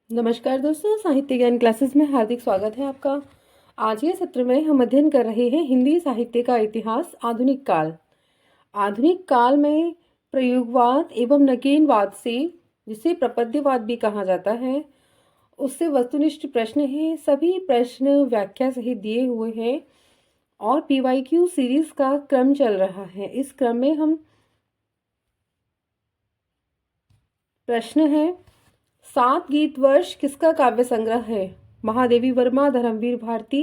नमस्कार दोस्तों, साहित्य ज्ञान क्लासेस में हार्दिक स्वागत है आपका। आज के सत्र में हम अध्ययन कर रहे हैं हिंदी साहित्य का इतिहास, आधुनिक काल। आधुनिक काल में प्रयोगवाद एवं नवीनवाद से, जिसे प्रपद्यवाद भी कहा जाता है, उससे वस्तुनिष्ठ प्रश्न हैं। सभी प्रश्न व्याख्या सहित दिए हुए हैं और पीवाईक्यू सीरीज का क्रम चल रहा है। इस क्रम में हम प्रश्न है, 7 गीत वर्ष किसका काव्य संग्रह है? महादेवी वर्मा, धर्मवीर भारती,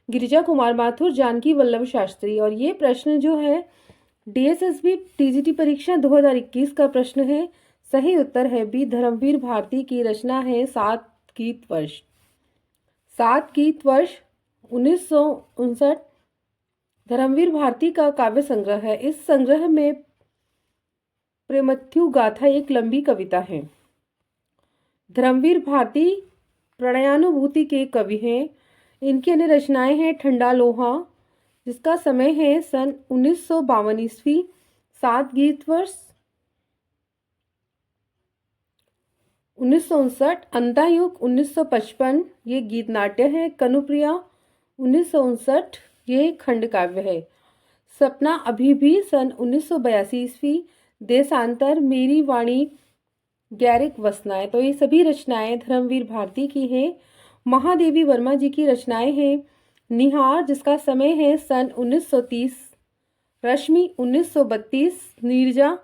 गिरिजा कुमार माथुर, जानकी वल्लभ शास्त्री। और ये प्रश्न जो है डीएसएसबी टीजीटी परीक्षा 2021 का प्रश्न है। सही उत्तर है बी, धर्मवीर भारती की रचना है 7 गीत वर्ष। 7 गीत वर्ष 1959 धर्मवीर भारती का काव्य संग्रह है। इस संग्रह में प्रेमथ्यु गाथा एक लंबी कविता है। धर्मवीर भारती प्रणयानुभूति के कवि हैं। इनकी अन्य रचनाएं हैं ठंडा लोहा, जिसका समय है सन 1952 ईस्वी, 7 गीत वर्ष 1959, अंतायुग 1955, ये गीत नाट्य है। कनुप्रिया 1959, ये खंड काव्य है। सपना अभी भी सन 1982 ईस्वी, देशांतर मेरी वाणी गैरिक वसनाएं। तो ये सभी रचनाएं धर्मवीर भारती की हैं। महादेवी वर्मा जी की रचनाएं हैं निहार, जिसका समय है सन 1930, रश्मि 1932, नीरजा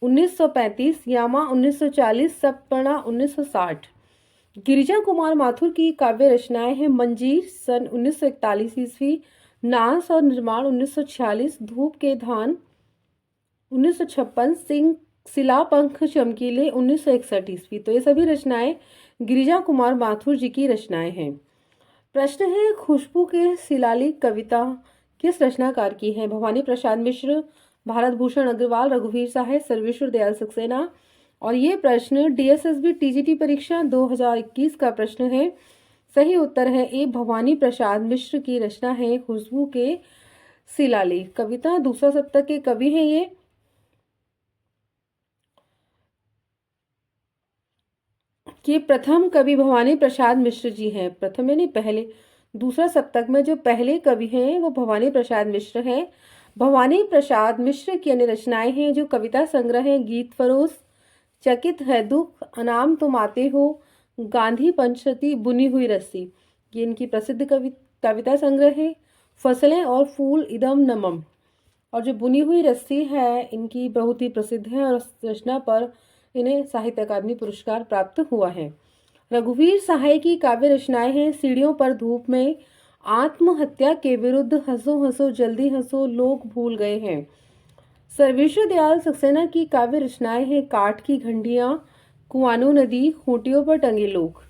1935, यामा 1940, सपना 1960। गिरिजा कुमार माथुर की काव्य रचनाएं हैं मंजीर सन 1941 ईस्वी, नास और निर्माण 1946, धूप के धान 1956, सिंह शिलापंख चमकीले 1961 ईस्वी। तो ये सभी रचनाएं गिरिजा कुमार माथुर जी की रचनाएं हैं। प्रश्न है, खुशबू के शिलालेख कविता किस रचनाकार की है? भवानी प्रसाद मिश्र, भारत भूषण अग्रवाल, रघुवीर सहाय, सर्वेश्वर दयाल सक्सेना। और ये प्रश्न डीएसएसबी टीजीटी परीक्षा 2021 का प्रश्न है। सही उत्तर है ए, भवानी प्रसाद मिश्र की रचना है खुशबू के शिलालेख कविता। दूसरा शतक के कवि हैं ये प्रथम कवि भवानी प्रसाद मिश्र जी हैं। प्रथम यानी पहले। दूसरा शतक में जो पहले कवि हैं वो भवानी प्रसाद मिश्र हैं। भवानी प्रसाद मिश्र की अन्य रचनाएं हैं जो कविता संग्रह हैं गीत फरोश, चकित है दुख, अनाम तुम आते हो, गांधी पंचशती, बुनी हुई रस्सी। ये इनकी प्रसिद्ध कविता संग्रह है। फसलें और फूल, इदम नमम। और जो बुनी हुई रस्सी है इनकी बहुत ही प्रसिद्ध है और उस रचना पर इन्हें साहित्य अकादमी पुरस्कार प्राप्त हुआ है। रघुवीर सहाय की काव्य रचनाएं हैं सीढ़ियों पर धूप में, आत्महत्या के विरुद्ध, हंसो हंसो जल्दी हंसो, लोग भूल गए हैं। सर्वेश्वर दयाल सक्सेना की काव्य रचनाएं हैं काठ की घंटियां, कुआनो नदी, खूंटियों पर टंगे लोग।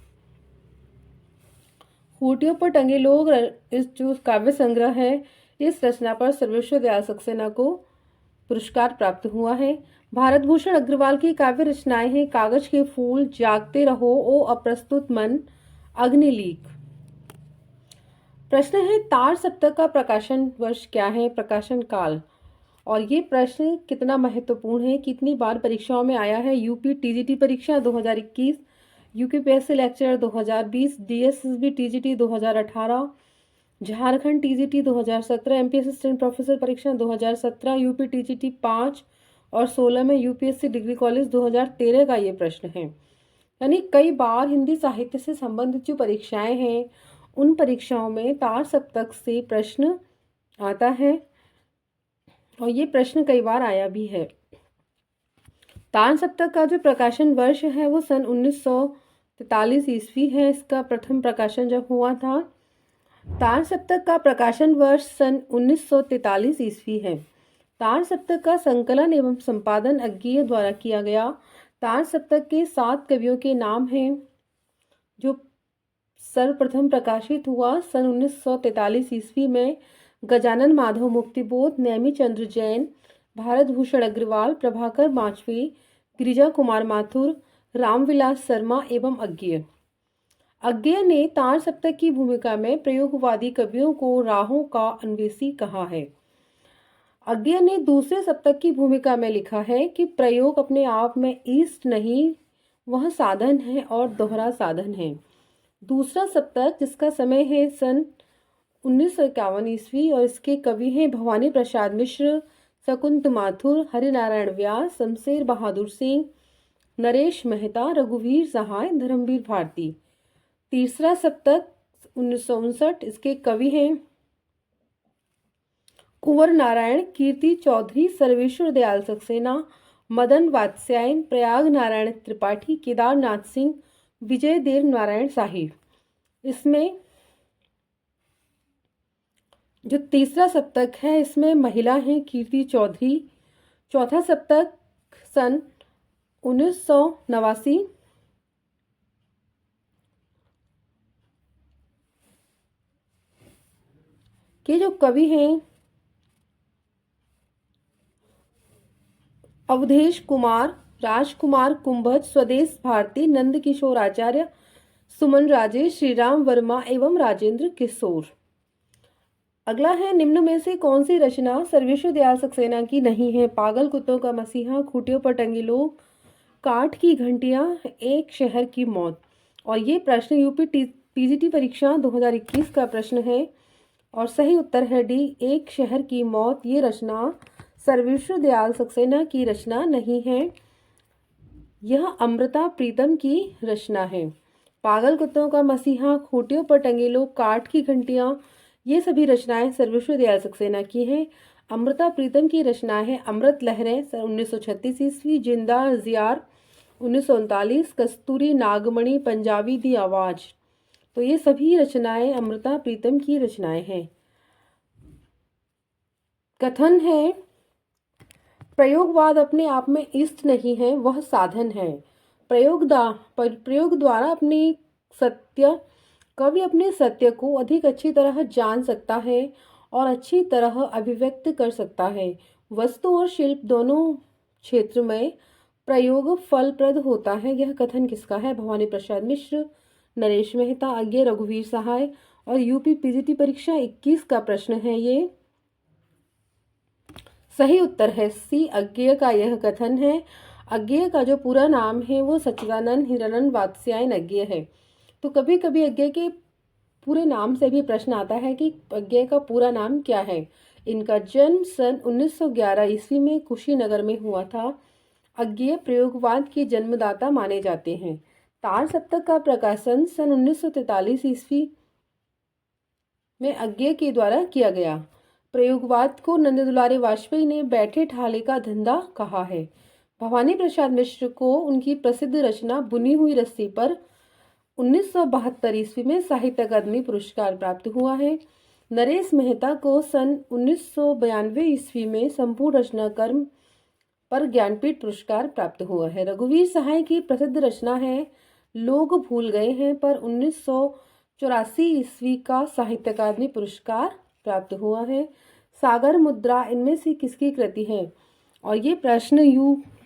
खूंटियों पर टंगे लोग इस जो काव्य संग्रह है, इस रचना पर सर्वेश्वर दयाल सक्सेना को पुरस्कार प्राप्त हुआ है। भारत भूषण अग्रवाल की काव्य रचनाएं हैं कागज के फूल, जागते रहो ओ अप्रस्तुत मन, अग्निलीक। प्रश्न है, तार सप्तक का प्रकाशन वर्ष क्या है? प्रकाशन काल। और ये प्रश्न कितना महत्वपूर्ण है, कितनी बार परीक्षाओं में आया है? यूपी टीजीटी परीक्षा 2021, UPPSC lecture 2020, DSSB TGT 2018, Jharkhand TGT 2017, MP assistant professor परीक्षा 2017, यूपी टीजीटी 5 और 16 में यूपीएससी डिग्री कॉलेज 2013 का ये प्रश्न है। यानी कई बार हिंदी साहित्य से संबंधित जो परीक्षाएं हैं उन परीक्षाओं में तार सप्तक से प्रश्न आता है और ये प्रश्न कई बार आया भी है। तार सप्तक का जो प्रकाशन वर्ष है वो सन 1943 ईस्वी है। इसका प्रथम प्रकाशन जब हुआ था। तार सप्तक का प्रकाशन वर्ष सन 1943 ईस्वी है। तार सप्तक का संकलन एवं संपादन अज्ञेय द्वारा किया गया। तार सप्तक के 7 कवियों के नाम हैं जो सर्वप्रथम प्रकाशित हुआ सन 1943 ईस्वी में। गजानन माधव मुक्तिबोध, नेमी चंद्र जैन, भारत भूषण अग्रवाल, प्रभाकर माचवे, गिरिजा कुमार माथुर, रामविलास शर्मा एवं अज्ञेय। अज्ञेय ने तार सप्तक की भूमिका में प्रयोगवादी कवियों को राहों का अन्वेषी कहा है। अज्ञेय ने दूसरे सप्तक की भूमिका में लिखा है कि प्रयोग अपने आप में ईस्ट नहीं, वह साधन है और दोहरा साधन है। दूसरा सप्तक जिसका समय है सन 1951 ईस्वी और इसके कवि हैं भवानी प्रसाद मिश्र, शकुंत माथुर, हरिनारायण व्यास, शमशेर बहादुर सिंह, नरेश मेहता, रघुवीर सहाय, धर्मवीर भारती। तीसरा सप्तक 1959, इसके कवि हैं कुंवर नारायण, कीर्ति चौधरी, सर्वेश्वर दयाल सक्सेना, मदन वात्स्यायन, प्रयाग नारायण त्रिपाठी, केदारनाथ सिंह, विजय देव नारायण साहिब। इसमें जो तीसरा सप्तक है इसमें महिला हैं कीर्ति चौधरी। चौथा सप्तक सन 1989 के जो कवि हैं अवधेश कुमार, राजकुमार कुंभज, स्वदेश भारती, नंद किशोर आचार्य, सुमन राजेश, श्रीराम वर्मा एवं राजेंद्र किशोर। अगला है निम्न में से कौन सी रचना सर्वेश्वर दयाल सक्सेना की नहीं है? पागल कुत्तों का मसीहा, खूंटियों पर टंगे लोग, काठ की घंटियां, एक शहर की मौत। और ये प्रश्न यूपी टीजीटी परीक्षा 2021 का प्रश्न है और सही उत्तर है डी, एक शहर की मौत। ये रचना सर्वेश्वर दयाल सक्सेना की रचना नहीं है, यह अमृता प्रीतम की रचना है। पागल कुत्तों का मसीहा, खूंटियों पर टंगे लोग, काठ की घंटियां, ये सभी रचनाएं सर्वेश्वर दयाल सक्सेना की हैं। अमृता प्रीतम की रचना है अमृत लहरें 1936 ईस्वी, जिंदा जियार 1939, कस्तूरी नागमणि, पंजाबी दी आवाज। तो ये सभी रचनाएं अमृता प्रीतम की रचनाएं हैं। कथन है प्रयोगवाद अपने आप में इष्ट नहीं है, वह साधन है। प्रयोग द्वारा अपनी सत्य कवि अपने सत्य को अधिक अच्छी तरह जान सकता है और अच्छी तरह अभिव्यक्त कर सकता है। वस्तु और शिल्प दोनों क्षेत्र में प्रयोग फलप्रद होता है। यह कथन किसका है? भवानी प्रसाद मिश्र, नरेश मेहता, अज्ञे, रघुवीर सहाय। और यूपी पीजीटी परीक्षा 21 का प्रश्न है ये। सही उत्तर है सी, अज्ञेय का यह कथन है। अज्ञेय का जो पूरा नाम है वो सच्चिदानंद हिरानंद वात्स्यायन अज्ञेय है। तो कभी कभी अज्ञेय के पूरे नाम से भी प्रश्न आता है कि अज्ञेय का पूरा नाम क्या है। इनका जन्म सन 1911 ईस्वी में कुशीनगर में हुआ था। अज्ञेय प्रयोगवाद के जन्मदाता माने जाते हैं। तार सप्तक का प्रकाशन सन 1943 ईस्वी में अज्ञेय के द्वारा किया गया। प्रयोगवाद को नंद दुलारे वाजपेयी ने बैठे ठाले का धंधा कहा है। भवानी प्रसाद मिश्र को उनकी प्रसिद्ध रचना बुनी हुई रस्सी पर 1972 ईस्वी में साहित्य अकादमी पुरस्कार प्राप्त हुआ है। नरेश मेहता को सन 1992 ईस्वी में संपूर्ण रचना कर्म पर ज्ञानपीठ पुरस्कार प्राप्त हुआ है। रघुवीर सहाय की प्रसिद्ध रचना है लोग भूल गए हैं पर 1984 ईस्वी का साहित्य अकादमी पुरस्कार प्राप्त हुआ है। सागर मुद्रा इनमें से किसकी कृति है? और ये प्रश्न यूपीजीआईसी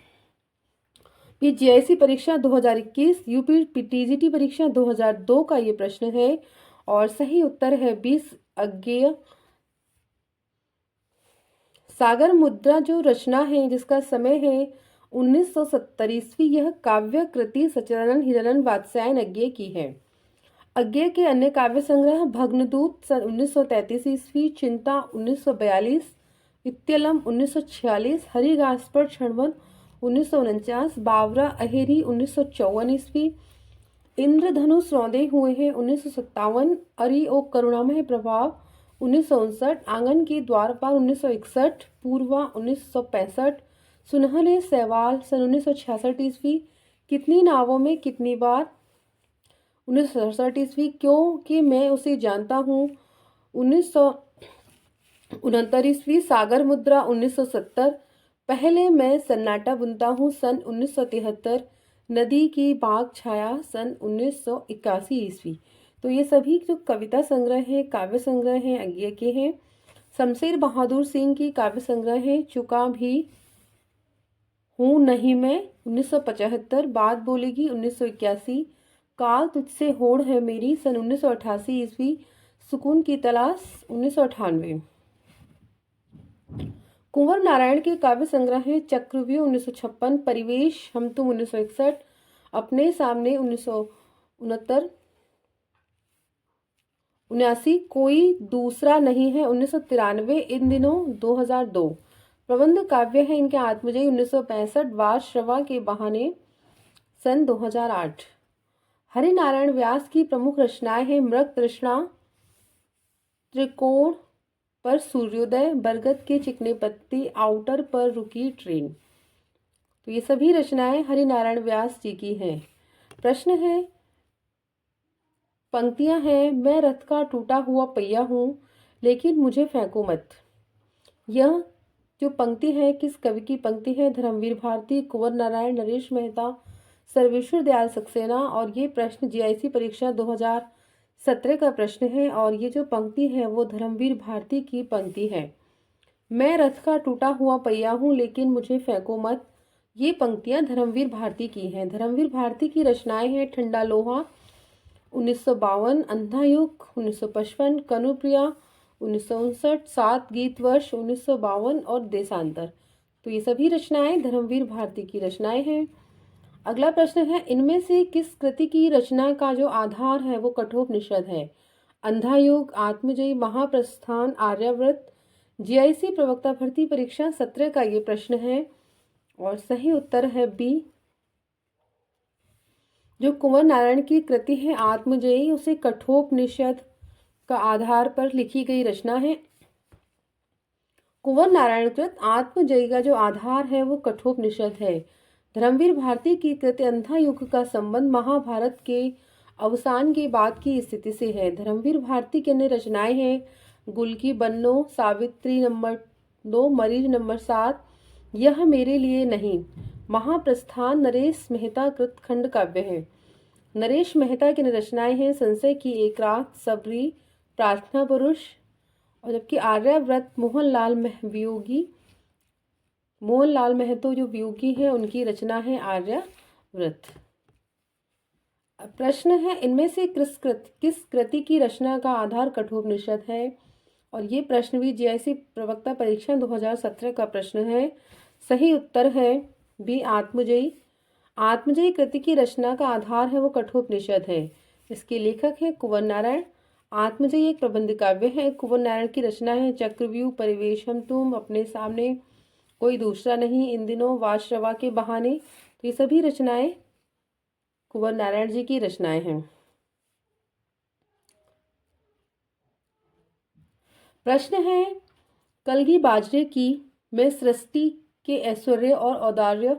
परीक्षा 2021, यूपी टीजीटी परीक्षा 2002 का ये प्रश्न है और सही उत्तर है 20 अज्ञेय। सागर मुद्रा जो रचना है जिसका समय है 1970 ईस्वी, यह काव्य कृति सच्चिदानंद हिरानंद वात्स्यायन अज्ञेय की है। अज्ञेय के अन्य काव्य संग्रह भग्नदूत सन 1933 ईस्वी, चिंता 1942, इत्यलम 1946, हरिघास पर क्षणवन 1949, बावरा अहेरी 1954 ईस्वी, इंद्रधनुष रौंदे हुए हैं 1957, अरि ओ करुणामय प्रभाव 1959, आंगन के द्वारपाल 1961, पूर्वा 1965, सुनहले सैवाल सन 1966 ईस्वी, कितनी नावों में कितनी बार 1967 ईस्वी, क्योंकि मैं उसे जानता हूँ 1969 ईस्वी, सागर मुद्रा 1970, पहले मैं सन्नाटा बुनता हूँ सन 1973, नदी की बाग छाया सन 1981 ईस्वी। तो ये सभी जो कविता संग्रह है काव्य संग्रह हैं अज्ञेय के हैं। शमशेर बहादुर सिंह की काव्य संग्रह है चुका भी हूँ नहीं मैं 1975, बात बोलेगी 1981, काल तुझसे होड़ है मेरी सन 1988 ईस्वी, सुकून की तलाश 1998। कुंवर नारायण के काव्य संग्रह है चक्रव्यूह 1956, परिवेश हम तुम 1961, अपने सामने 1969 79 कोई दूसरा नहीं है 1993 इन दिनों 2002 प्रबंध काव्य है इनके आत्मजयी 1965 वार श्रवा के बहाने सन 2008। हरिनारायण व्यास की प्रमुख रचनाएं हैं मृग तृष्णा, त्रिकोण पर सूर्योदय, बरगद के चिकने पत्ती, आउटर पर रुकी ट्रेन। तो ये सभी रचनाएं हरिनारायण व्यास जी की हैं। प्रश्न है, पंक्तियां हैं, मैं रथ का टूटा हुआ पहिया हूं लेकिन मुझे फेंको मत। यह जो पंक्ति है किस कवि की पंक्ति है? धर्मवीर भारती, कुंवर नारायण, नरेश मेहता, सर्वेश्वर दयाल सक्सेना। और ये प्रश्न जीआईसी परीक्षा 2017 का प्रश्न है और ये जो पंक्ति है वो धर्मवीर भारती की पंक्ति है। मैं रथ का टूटा हुआ पहिया हूं लेकिन मुझे फेंको मत। ये पंक्तियां धर्मवीर भारती की हैं। धर्मवीर भारती की रचनाएं हैं ठंडा लोहा 1952, अंधा युग 1955, कनुप्रिया 1959, 7 गीत वर्ष 1952 और देशांतर। तो ये सभी रचनाएं धर्मवीर भारती की रचनाएं हैं। अगला प्रश्न है, इनमें से किस कृति की रचना का जो आधार है वो कठोपनिषद है? अंधा युग, आत्मजयी, महाप्रस्थान, आर्याव्रत। जीआईसी प्रवक्ता भर्ती परीक्षा 17 का ये प्रश्न है और सही उत्तर है बी। जो कुंवर नारायण की कृति है आत्मजयी उसे कठोपनिषद का आधार पर लिखी गई रचना है। कुंवर नारायण कृत आत्मजयी का जो आधार है वो कठोपनिषद है। धर्मवीर भारती की कृति अंधा युग का संबंध महाभारत के अवसान के बाद की स्थिति से है। धर्मवीर भारती की अन्य रचनाएं हैं गुल की बन्नो, सावित्री नंबर 2, मरीज नंबर 7, यह मेरे लिए नहीं, महाप्रस्थान। नरेश मेहता कृत खंड काव्य है। नरेश मेहता की रचनाएं हैं संशय की एक रात, सबरी, प्रार्थना पुरुष। और जबकि आर्याव्रत मोहनलाल महतो जो वियोगी हैं उनकी रचना है आर्याव्रत। प्रश्न है, इनमें से किस कृति की रचना का आधार कठोपनिषद है? और ये प्रश्न भी जीआईसी प्रवक्ता परीक्षा 2017 का प्रश्न है। सही उत्तर है बी, आत्मजयी। आत्मजयी कृति की रचना का आधार है वो कठोपनिषद है। इसके लेखक है कुंवर नारायण। आत्मजयी एक प्रबंध काव्य है। कुंवर नारायण की रचना है चक्रव्यूह, परिवेश, हम तुम, अपने सामने, कोई दूसरा नहीं, इन दिनों, वाश्रवा के बहाने। तो ये सभी रचनाएं कुंवर नारायण जी की रचनाएं हैं। प्रश्न है, कलगी बाजरे की में सृष्टि के ऐश्वर्य और औदार्य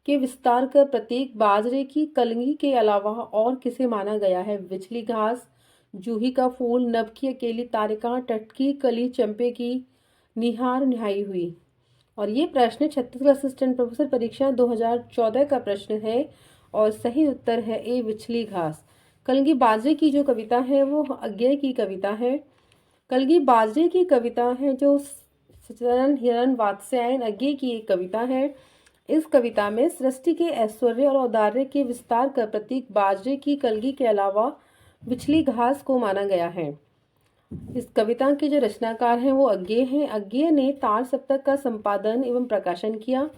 के विस्तार का प्रतीक बाजरे की कलगी के अलावा और किसे माना गया है? बिजली घास, जूही का फूल, नभ की अकेली तारिका, टटकी कली चंपे की निहार निहाई हुई। और ये प्रश्न छत्तीसगढ़ असिस्टेंट प्रोफेसर परीक्षा 2014 का प्रश्न है और सही उत्तर है ए, बिछली घास। कलगी बाजरे की जो कविता है वो अज्ञेय की कविता है। कलगी बाजरे की कविता है जो सचरण हिरण वात्स्यायन अज्ञेय की एक कविता है। इस कविता में सृष्टि के ऐश्वर्य और औदार्य के विस्तार का प्रतीक बाजरे की कलगी के अलावा बिछली घास को माना गया है। इस कविता के जो रचनाकार हैं वो अज्ञेय हैं। अज्ञेय ने तार सप्तक का संपादन एवं प्रकाशन किया।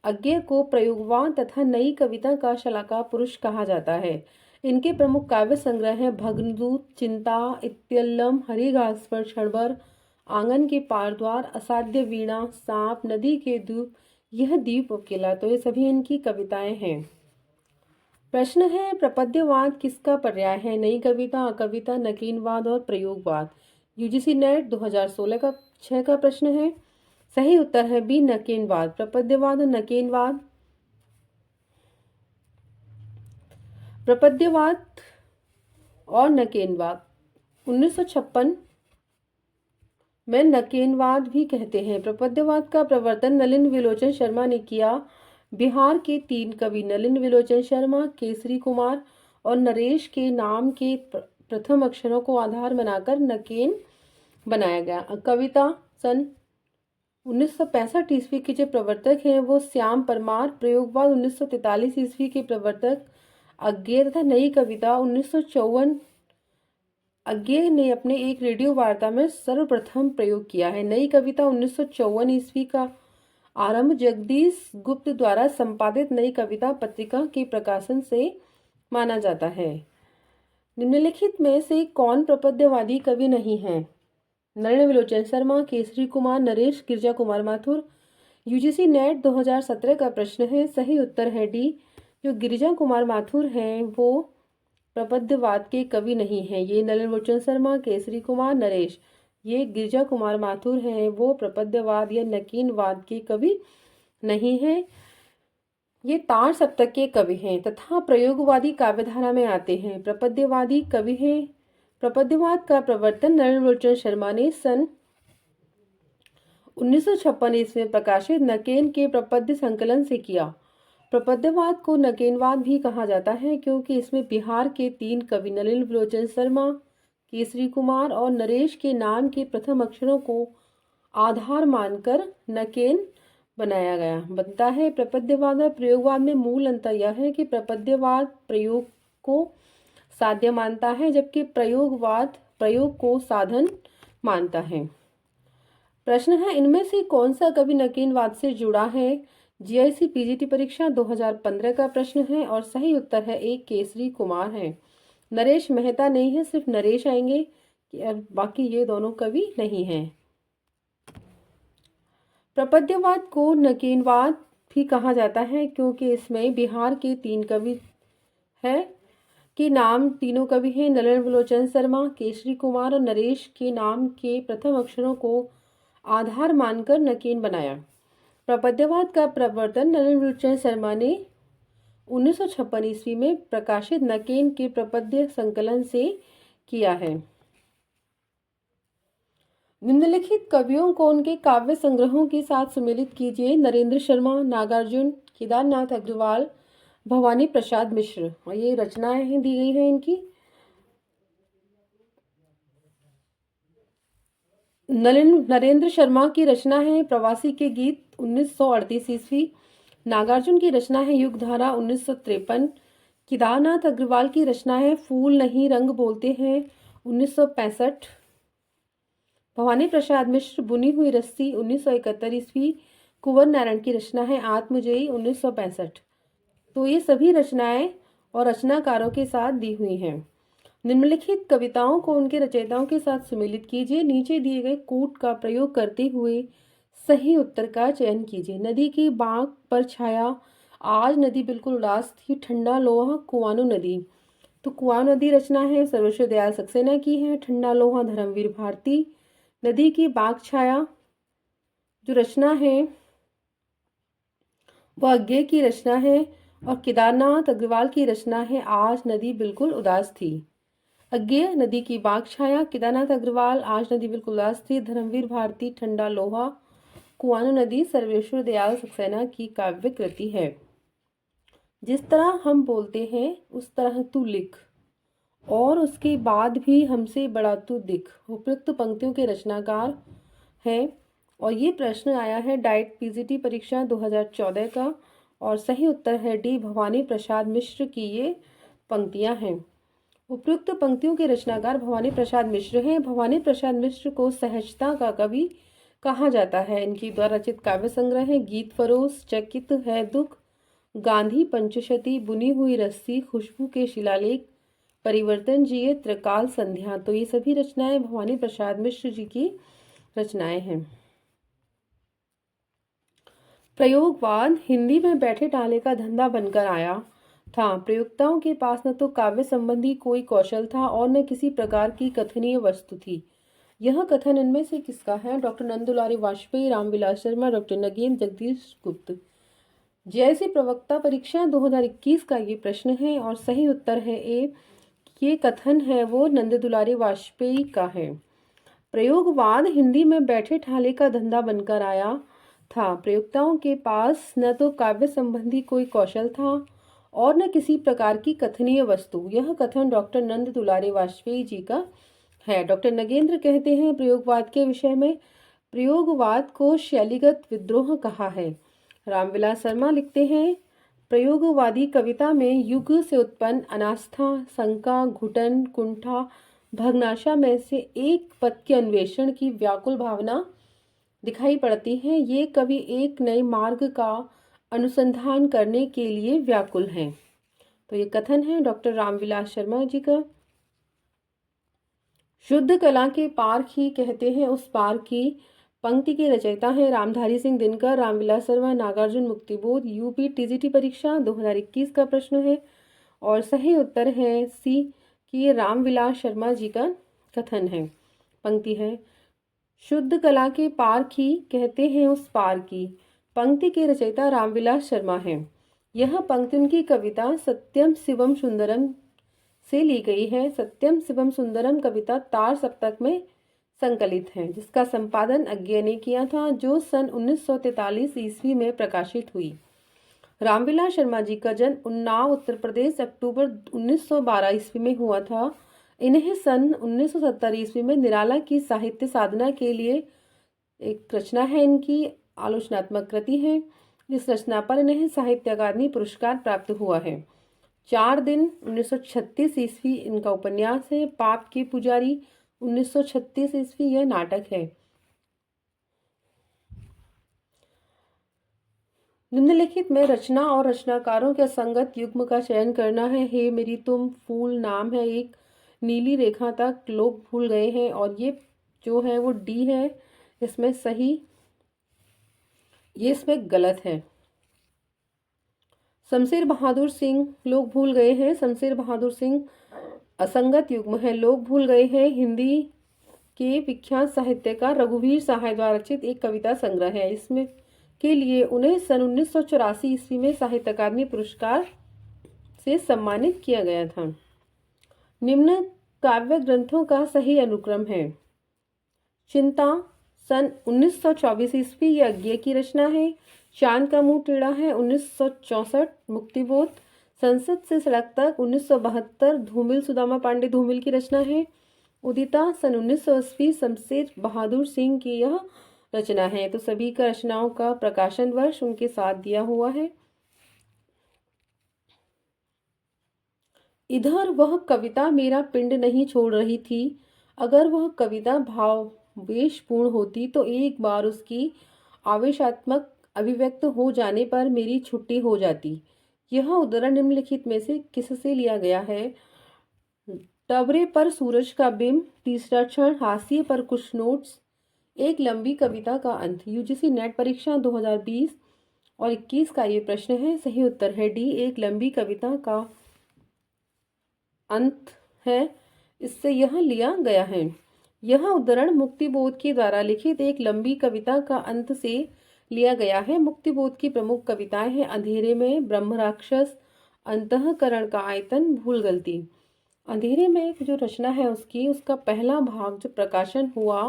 अज्ञेय को प्रयोगवान तथा नई कविता का शलाका पुरुष कहा जाता है। इनके प्रमुख काव्य संग्रह हैं भग्नदूत, चिंता, इत्यल्लम, हरी घास पर क्षणभर, आंगन के पारद्वार, असाध्य वीणा, सांप, नदी के द्वीप, यह द्वीप अकेला। तो ये सभी इनकी कविताएं हैं। प्रश्न है, प्रपद्यवाद किसका पर्याय है? नई कविता, कविता, नकीनवाद और प्रयोगवाद। यूजीसी नेट 2016 का 6 का प्रश्न है। सही उत्तर है बी, नकीनवाद। प्रपद्यवाद और नकीनवाद। प्रपद्यवाद और नकीनवाद 1956 में नकीनवाद भी कहते हैं। प्रपद्यवाद का प्रवर्तन नलिन विलोचन शर्मा ने किया। बिहार के 3 कवि नलिन विलोचन शर्मा, केसरी कुमार और नरेश के नाम के प्रथम अक्षरों को आधार बनाकर नकेन बनाया गया। कविता सन 1965 ईस्वी के जो प्रवर्तक हैं वो श्याम परमार। प्रयोगवाद 1943 ईस्वी के प्रवर्तक अज्ञेय तथा नई कविता 1954 अज्ञेय ने अपने एक रेडियो वार्ता में सर्वप्रथम प्रयोग किया है। नई कविता 1954 ईस्वी का आरंभ जगदीश गुप्त द्वारा संपादित नई कविता पत्रिका के प्रकाशन से माना जाता है। निम्नलिखित में से कौन प्रपद्यवादी कवि नहीं है? नलिन विलोचन शर्मा, केसरी कुमार, नरेश, गिरिजा कुमार माथुर। यूजीसी नेट 2017 का प्रश्न है, सही उत्तर है डी। जो गिरिजा कुमार माथुर हैं वो प्रपद्यवाद के कवि नहीं हैं। ये नलिन विलोचन शर्मा, केसरी कुमार, नरेश, ये गिरिजा कुमार माथुर हैं, वो प्रपद्यवाद या नकीनवाद के कवि नहीं हैं। ये तार सप्तक के कवि हैं तथा प्रयोगवादी काव्यधारा में आते हैं। प्रपद्यवादी कवि हैं। प्रपद्यवाद का प्रवर्तन नलिन विलोचन शर्मा ने सन 1956 ईस्वी में प्रकाशित नकेन के प्रपद्य संकलन से किया। प्रपद्यवाद को नकेनवाद भी कहा जाता है क्योंकि इसमें बिहार के 3 कवि नलिन विलोचन शर्मा, केसरी कुमार और नरेश के नाम के प्रथम अक्षरों को आधार मानकर नकेन बनाया गया बनता है। प्रपद्यवाद और प्रयोगवाद में मूल अंतर यह है कि प्रपद्यवाद प्रयोग को साध्य मानता है जबकि प्रयोगवाद प्रयोग को साधन मानता है। प्रश्न है, इनमें से कौन सा कवि नकीनवाद से जुड़ा है? जीआईसी पीजीटी परीक्षा 2015 का प्रश्न है और सही उत्तर है एक केसरी कुमार है। नरेश मेहता नहीं है, सिर्फ नरेश आएंगे, बाकी ये दोनों कवि नहीं हैं। प्रपद्यवाद को नकीनवाद भी कहा जाता है क्योंकि इसमें बिहार के 3 कवि हैं के नाम, तीनों कवि हैं नलिन विलोचन शर्मा, केसरी कुमार और नरेश के नाम के प्रथम अक्षरों को आधार मानकर नकेन बनाया। प्रपद्यवाद का प्रवर्तन नलिन विलोचन शर्मा ने 1956 ईस्वी में प्रकाशित नकेन के प्रपद्य संकलन से किया है। निम्नलिखित कवियों को उनके काव्य संग्रहों के साथ सम्मिलित कीजिए। नरेंद्र शर्मा, नागार्जुन, केदारनाथ अग्रवाल, भवानी प्रसाद मिश्र। और ये रचनाएं दी गई हैं इनकी। नरेंद्र शर्मा की रचना है प्रवासी के गीत 1938 ईस्वी। नागार्जुन की रचना है युगधारा 1953। केदारनाथ अग्रवाल की रचना है फूल नहीं रंग बोलते हैं 1965। भवानी प्रसाद मिश्र बुनी हुई रस्सी 1971 ईस्वी। कुंवर नारायण की रचना है आत्मजयी 1965। तो ये सभी रचनाएं और रचनाकारों के साथ दी हुई हैं। निम्नलिखित कविताओं को उनके रचयिताओं के साथ सम्मिलित कीजिए। नीचे दिए गए कूट का प्रयोग करते हुए सही उत्तर का चयन कीजिए। नदी की बांक पर छाया, आज नदी बिल्कुल उदास थी, ठंडा लोहा कुआनो नदी। तो कुआनो नदी रचना है सर्वेश्वर दयाल सक्सेना की है। ठंडा लोहा धर्मवीर भारती। नदी की बांक छाया जो रचना है वह अज्ञे की रचना है और केदारनाथ अग्रवाल की रचना है आज नदी बिल्कुल उदास थी। अज्ञे नदी की बांक छाया, केदारनाथ अग्रवाल आज नदी बिल्कुल उदास थी, धर्मवीर भारती ठंडा लोहा, कुआनो नदी सर्वेश्वर दयाल सक्सेना की काव्य कृति है। जिस तरह हम बोलते हैं उस तरह तू लिख और उसके बाद भी हमसे बड़ा तू दिख। उपयुक्त पंक्तियों के रचनाकार हैं और ये प्रश्न आया है डाइट पीजीटी परीक्षा 2014 का और सही उत्तर है डी। भवानी प्रसाद मिश्र की ये पंक्तियां हैं। उपयुक्त पंक्तियों के रचनाकार भवानी प्रसाद मिश्र हैं। भवानी प्रसाद मिश्र को सहजता का कवि कहा जाता है। इनकी द्वारा रचित काव्य संग्रह है गीत फरोश, चकित है दुख, गांधी पंचशती, बुनी हुई रस्सी, खुशबू के शिलालेख, परिवर्तन जिये, त्रिकाल संध्या। तो ये सभी रचनाएं भवानी प्रसाद मिश्र जी की रचनाएं हैं। प्रयोगवाद हिंदी में बैठे टाले का धंधा बनकर आया था। प्रयोक्ताओं के पास न तो काव्य संबंधी कोई कौशल था और न किसी प्रकार की कथनीय वस्तु थी। यह कथन इनमें से किसका है? Doctor Nandulari Vajpeyi, Ramvilas Sharma, doctor Nagen Jagdish Gupt. जैसे प्रवक्ता परीक्षा 2021 का ये प्रश्न है और सही उत्तर है ए। ये कथन है वो नंदुलारी वाजपेयी का है। प्रयोगवाद हिंदी में बैठे ठाले का धंधा बनकर आया था। प्रयोक्ताओं के पास न तो काव्य संबंधी कोई कौशल था और न किसी प्रकार की कथनीय वस्तु। यह कथन डॉक्टर नंद दुलारी वाजपेयी जी का है। डॉक्टर नगेंद्र कहते हैं प्रयोगवाद के विषय में, प्रयोगवाद को शैलीगत विद्रोह कहा है। रामविलास शर्मा लिखते हैं प्रयोगवादी कविता में युग से उत्पन्न अनास्था, शंका, घुटन, कुंठा, भग्नाशा में से एक पद के अन्वेषण की व्याकुल भावना दिखाई पड़ती हैं। ये कवि एक नए मार्ग का अनुसंधान करने के लिए व्याकुल हैं। तो ये कथन है डॉक्टर रामविलास शर्मा जी का। शुद्ध कला के पार ही कहते हैं उस पार की पंक्ति के रचयिता हैं रामधारी सिंह दिनकर, रामविलास शर्मा, नागार्जुन मुक्तिबोध। यूपी टीजीटी परीक्षा 2021 का प्रश्न है और सही उत्तर है सी कि ये रामविलास शर्मा जी का कथन है। पंक्ति है, शुद्ध कला के पार की कहते हैं उस पार की पंक्ति के रचयिता रामविलास शर्मा हैं। यह पंक्ति उनकी कविता सत्यम शिवम सुंदरम से ली गई है। सत्यम शिवम सुंदरम कविता तार सप्तक में संकलित है, जिसका संपादन अज्ञे ने किया था, जो सन 1943 ईस्वी में प्रकाशित हुई। रामविलास शर्मा जी का जन्म उन्नाव उत्तर प्रदेश अक्टूबर 1912 ईस्वी में हुआ था। इन्हें सन 1970 ईस्वी में निराला की साहित्य साधना के लिए एक रचना है, इनकी आलोचनात्मक कृति है, जिस रचना पर इन्हें साहित्य अकादमी पुरस्कार प्राप्त हुआ है। 4 दिन 1936 ईस्वी इनका उपन्यास है। पाप के पुजारी 1936 ईस्वी यह नाटक है। निम्नलिखित में रचना और रचनाकारों के संगत युग्म का चयन करना है। हे मेरी तुम फूल नाम है एक, नीली रेखा तक लोग भूल गए हैं, और ये जो है वो डी है, इसमें सही, ये इसमें गलत है। शमशेर बहादुर सिंह लोग भूल गए हैं, शमशेर बहादुर सिंह असंगत युग्म है। लोग भूल गए हैं हिंदी के विख्यात साहित्यकार रघुवीर सहाय द्वारा रचित एक कविता संग्रह है। इसमें के लिए उन्हें सन 1984 ईस्वी में साहित्य अकादमी पुरस्कार से सम्मानित किया गया था। निम्न काव्य ग्रंथों का सही अनुक्रम है। चिंता सन 1924 ईस्वी, यह अज्ञे की रचना है। चांद का मुंह टेढ़ा है 1964, मुक्तिबोध। संसद से सड़क तक 1972, धूमिल सुदामा पांडे धूमिल की रचना है। उदिता सन 1980, शमशेर बहादुर सिंह की यह रचना है। तो सभी का रचनाओं का प्रकाशन वर्ष उनके साथ दिया हुआ है। इधर वह कविता मेरा पिंड नहीं छोड़ रही थी, अगर वह कविता भावेशपूर्ण होती तो एक बार उसकी आवेशात्मक अभिव्यक्त हो जाने पर मेरी छुट्टी हो जाती। यह उद्धरण निम्नलिखित में से किससे लिया गया है? टबरे पर सूरज का बिंब, तीसरा क्षण, हाशिए पर कुछ नोट्स, एक लंबी कविता का अंत। यूजीसी नेट परीक्षा 2020 और 21 का ये प्रश्न है। सही उत्तर है डी, एक लंबी कविता का अंत है, इससे यह लिया गया है। यह उद्धरण मुक्तिबोध के द्वारा लिखित एक लंबी कविता का अंत से लिया गया है। मुक्तिबोध की प्रमुख कविताएं हैं अंधेरे में, ब्रह्म राक्षस, अंतःकरण का आयतन, भूल गलती। अंधेरे में जो रचना है उसका पहला भाग जो प्रकाशन हुआ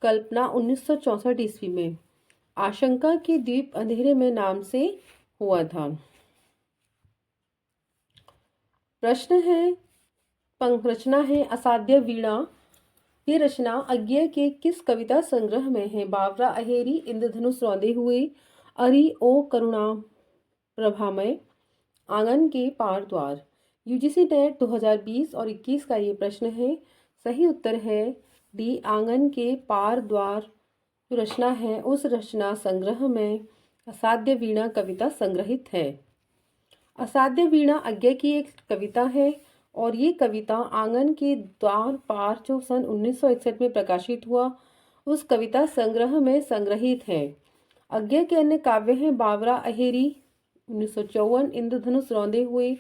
कल्पना 1964 ईस्वी में आशंका के द्वीप अंधेरे में नाम से हुआ था। प्रश्न है, रचना है असाध्य वीणा। ये रचना अज्ञे के किस कविता संग्रह में है? बावरा अहेरी, इंद्रधनुष रौंदे हुए, अरि ओ करुणा प्रभामय, आंगन के पार द्वार। यूजीसी नेट 2020 और 21 का ये प्रश्न है। सही उत्तर है डी, आंगन के पार द्वार। जो रचना है उस रचना संग्रह में असाध्य वीणा कविता संग्रहित है। असाध्य वीणा अज्ञे की एक कविता है और ये कविता आंगन के द्वार पार जो सन 1961 में प्रकाशित हुआ उस कविता संग्रह में संग्रहित है। अज्ञे के अन्य काव्य हैं बावरा अहेरी 1954, इंद्रधनुष रौंदे हुए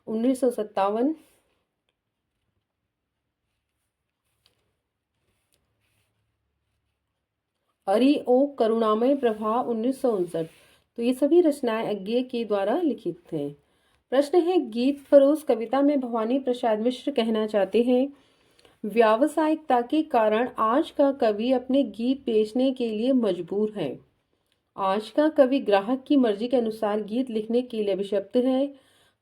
1957, अरि ओ करुणामय प्रभा 1959। तो ये सभी रचनाएं अज्ञे के द्वारा लिखित हैं। प्रश्न है, गीत फरोज कविता में भवानी प्रसाद मिश्र कहना चाहते हैं, व्यावसायिकता के कारण आज का कवि अपने गीत बेचने के लिए मजबूर है। आज का कवि ग्राहक की मर्जी के अनुसार गीत लिखने के लिए अभिशप्त है।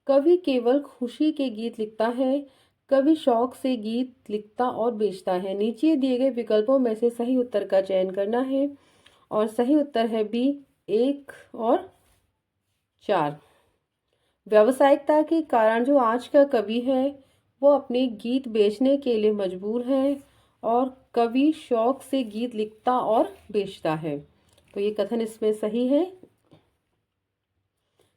कवि केवल खुशी के गीत लिखता है, कवि शौक से गीत लिखता और बेचता है। नीचे दिए गए विकल्पों में से सही उत्तर का चयन करना है और सही उत्तर है बी, 1 और 4। व्यावसायिकता के कारण जो आज का कवि है वो अपने गीत बेचने के लिए मजबूर है और कवि शौक से गीत लिखता और बेचता है। तो ये कथन इसमें सही है।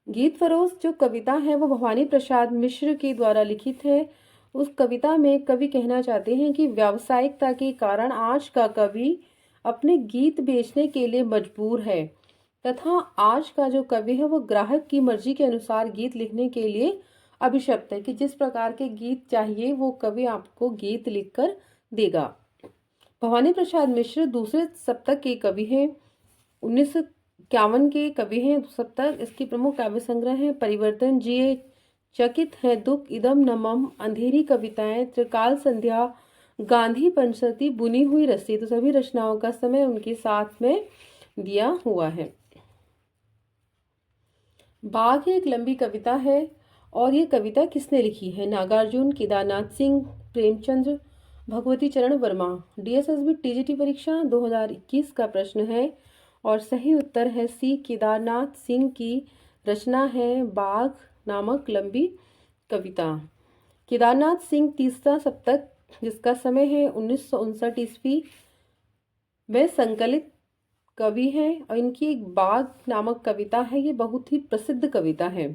गीत फरोश जो कविता है वो भवानी प्रसाद मिश्र के द्वारा लिखित है। उस कविता में कवि कहना चाहते हैं कि व्यावसायिकता के कारण आज का कवि अपने गीत बेचने के लिए मजबूर है तथा आज का जो कवि है वो ग्राहक की मर्जी के अनुसार गीत लिखने के लिए अभिशप्त है कि जिस प्रकार के गीत चाहिए वो कवि आपको गीत लिखकर देगा। भवानी प्रसाद मिश्र दूसरे सप्तक के कवि हैं। 1951 के कवि हैं सप्तक। इसकी प्रमुख काव्य संग्रह है परिवर्तन जिए, चकित है दुख, इदम नमम, अंधेरी कविताएं, त्रिकाल संध्या, गांधी पंचशती, बुनी हुई रस्सी। तो सभी रचनाओं का समय उनके साथ में दिया हुआ है। बाघ एक लंबी कविता है और ये कविता किसने लिखी है? नागार्जुन, केदारनाथ सिंह, प्रेमचंद्र, भगवती चरण वर्मा। डीएसएसबी टीजीटी परीक्षा 2021 का प्रश्न है और सही उत्तर है सी, केदारनाथ सिंह की रचना है बाघ नामक लंबी कविता। केदारनाथ सिंह तीसरा सप्तक जिसका समय है 1959 ईस्वी में संकलित कवि हैं और इनकी एक बाघ नामक कविता है। ये बहुत ही प्रसिद्ध कविता है।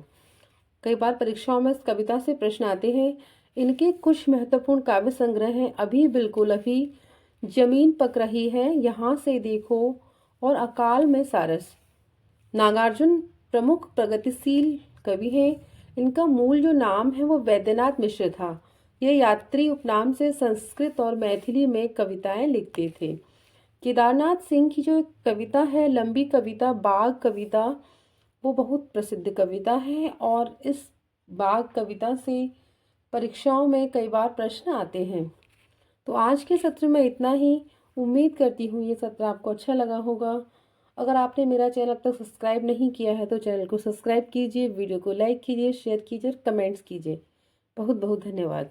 कई बार परीक्षाओं में इस कविता से प्रश्न आते हैं। इनके कुछ महत्वपूर्ण काव्य संग्रह हैं अभी बिल्कुल अभी, जमीन पक रही है, यहाँ से देखो और अकाल में सारस। नागार्जुन प्रमुख प्रगतिशील कवि हैं। इनका मूल जो नाम है वो वैद्यनाथ मिश्र था। ये यात्री उपनाम से संस्कृत और मैथिली में कविताएं लिखते थे। केदारनाथ सिंह की जो कविता है लंबी कविता बाघ कविता वो बहुत प्रसिद्ध कविता है और इस बाघ कविता से परीक्षाओं में कई बार प्रश्न आते हैं। तो आज के सत्र में इतना ही। उम्मीद करती हूँ ये सत्र आपको अच्छा लगा होगा। अगर आपने मेरा चैनल अब तक सब्सक्राइब नहीं किया है तो चैनल को सब्सक्राइब कीजिए, वीडियो को लाइक कीजिए, शेयर कीजिए, कमेंट्स कीजिए। बहुत बहुत धन्यवाद।